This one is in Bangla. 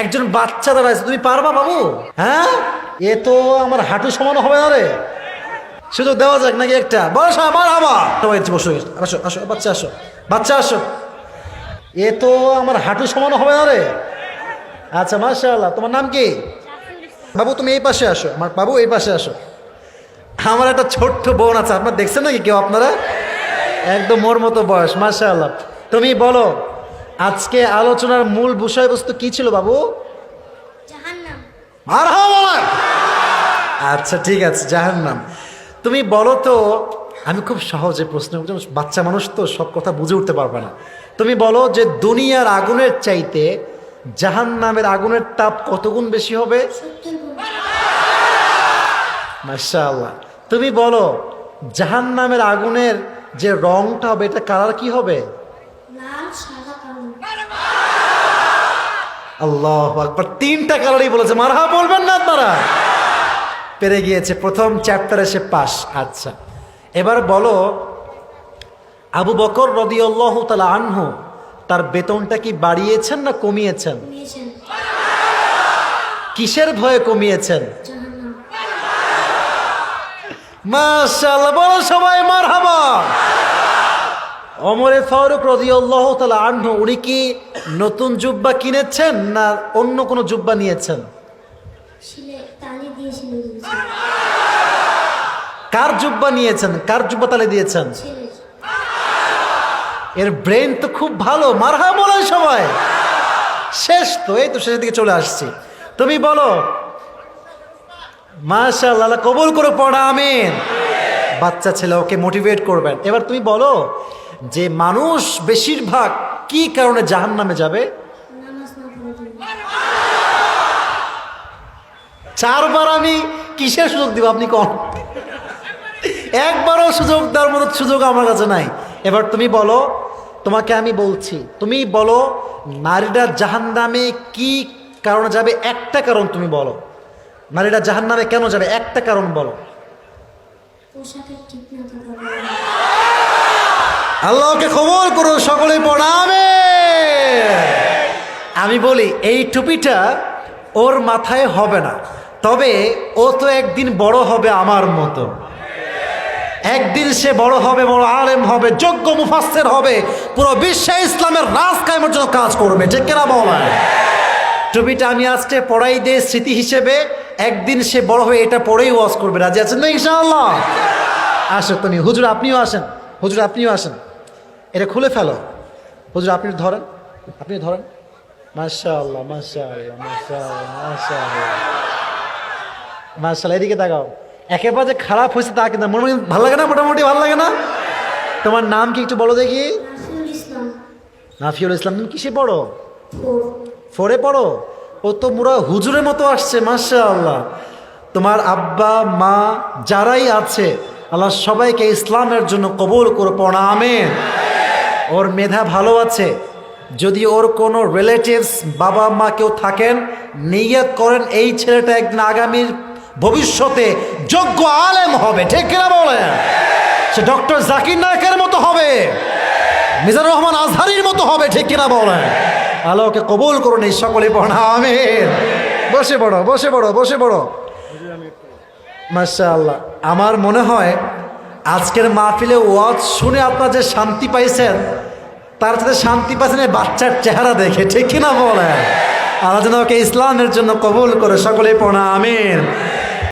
একজন বাচ্চা দাঁড়াইছে, তুমি পারবা বাবু? হ্যাঁ, এ তো আমার হাঁটু সমান হবে না রে। সুযোগ দেওয়া যাক নাকি একটা? বসো, আমার হাবা সবাই বসো, আসো আসো বাচ্চা, আসো বাচ্চা আসো। এ তো আমার হাঁটু সমান হবে না রে। আচ্ছা মাশাআল্লাহ, তোমার নাম কি? বাবু তুমি এই পাশে আসো, আমার বাবু এই পাশে আসো। আমার একটা ছোট্ট বোন আছে, আপনার দেখছেন নাকি কেউ আপনারা? একদম ওর মতো বয়স, মাশাআল্লাহ। তুমি বলো আজকে আলোচনার মূল বিষয়বস্তু কি ছিল বাবু? জাহান্নাম। মারহাবা। আচ্ছা ঠিক আছে, জাহান্নাম। তুমি বলো তো, আমি খুব সহজে প্রশ্ন করছি, বাচ্চা মানুষ তো সব কথা বুঝে উঠতে পারবে না। তুমি বলো যে দুনিয়ার আগুনের চাইতে জাহান্নামের আগুনের তাপ কত গুণ বেশি হবে? 70 গুণ। মাশাআল্লাহ। তুমি বলো জাহান্নামের আগুনের যে রংটা হবে, এটা কালার কি হবে? লাল, সাদা, কালো। আল্লাহু আকবার, তিনটা কালারই বলেছে। মারহাবা বলবেন না আপনারা? পেরে গিয়েছে, প্রথম চ্যাপ্টারে সে পাস। আচ্ছা এবার বলো, আবু বকর রাদিয়াল্লাহু তাআলা আনহু তার বেতনটা কি বাড়িয়েছেন না কমিয়েছেন? নিয়েছেন। কিসের ভয়ে কমিয়েছেন? জাহান্নাম। মাশাআল্লাহ, বলো সবাই মারহাবা। ওমরে ফারুক রাদিয়াল্লাহু তাআলা আনহু, উনি কি নতুন জুব্বা কিনেছেন না অন্য কোনো জুব্বা নিয়েছেন? শিলে তালি দিয়েছিল দিয়েছে। কার জুব্বা নিয়েছেন? কার জুব্বা তালে দিয়েছেন? ছেলের। এর ব্রেন তো খুব ভালো, মারহাবা বলেন সবাই। শেষ তো, এই তো শেষের দিকে চলে আসছি। তুমি বলো মাশাআল্লাহ, আল্লাহ কবুল করে পড়া, আমিন। বাচ্চা ছেলে, ওকে মোটিভেট করবেন। এবার তুমি বলো যে মানুষ বেশিরভাগ কি কারণে জাহান্নামে যাবে? নামাজ না পড়ার জন্য। চারবার আমি কিসের সুযোগ দিব, আপনি কোন? একবারও সুযোগ দেওয়ার মতো সুযোগ আমার কাছে নাই। এবার তুমি বলো, তোমাকে আমি বলছি, তুমি বলো নারীরা জাহান্নামে কি কারণে যাবে? একটা কারণ তুমি বলো, নারীরা জাহান্নামে কেন যাবে? একটা কারণ বলো। পোশাকের ঠিক না থাকার কারণে। আল্লাহকে কবুল করুন, সকলে পড়াবে। আমি বলি এই টুপিটা ওর মাথায় হবে না, তবে ও তো একদিন বড় হবে আমার মতো। একদিন সে বড় হবে, বড় আলেম হবে, যোগ্য মুফাসসির হবে, পুরো বিশ্বে ইসলামের রাজ কায়েমের জন্য কাজ করবে, ঠিক কিনা বলেন? টুপিটা আমি আজকে পড়াই দিয়ে স্মৃতি হিসেবে, একদিন সে বড় হয়ে এটা পড়েই ওয়াজ করবে। রাজি আছেন না ইনশাআল্লাহ? আসো তুমি, হুজুর আপনিও আসেন, হুজুর আপনিও আসেন, এটা খুলে ফেলো। হুজুর আপনি ধরেন, আপনি ধরেন। মাশাআল্লাহ মাশাআল্লাহ মাশাআল্লাহ মাশাআল্লাহ মাশাআল্লাহ। এদিকে তাকাও। একেবারে যে খারাপ হয়েছে তা কিন্তু, মনে ভালো লাগে না? মোটামুটি ভালো লাগে না? তোমার নাম কি একটু বলো দেখি? নাফিউল ইসলাম। নাফিউল ইসলাম। তুমি কিসে পড়ো? 4। ফোরে পড়ো? ও তো পুরো হুজুরের মতো আসছে, মাশাআল্লাহ। তোমার আব্বা মা যারাই আছে, আল্লাহ সবাইকে ইসলামের জন্য কবুল করে পড়া, আমিন। ওর মেধা ভালো আছে। যদি ওর কোনো রিলেটিভস, বাবা মা কেউ থাকেন, নিয়ত করেন এই ছেলেটা একদিন আগামীর ভবিষ্যতে যোগ্য আলেম হবে, ঠিক কিনা বলেন? সে ডক্টর জাকির নায়কের মতো হবে, মিজানুর রহমান আজহারির মতো হবে, ঠিক কিনা বলেন? আল্লাহকে কবুল করুন, এই সকলে পড়া, আমিন। বসে পড়ো, বসে পড়ো, বসে পড়ো। মাশাআল্লাহ। আমার মনে হয় আজকের মাহফিলে ওয়াজ শুনে আপনারা যে শান্তি পাইছেন, তার সাথে শান্তি পাইছেন এই বাচ্চার চেহারা দেখে, ঠিক কিনা বলেন? আল্লাহ যেন ওকে ইসলামের জন্য কবুল করে, সকলে পড়া, আমিন।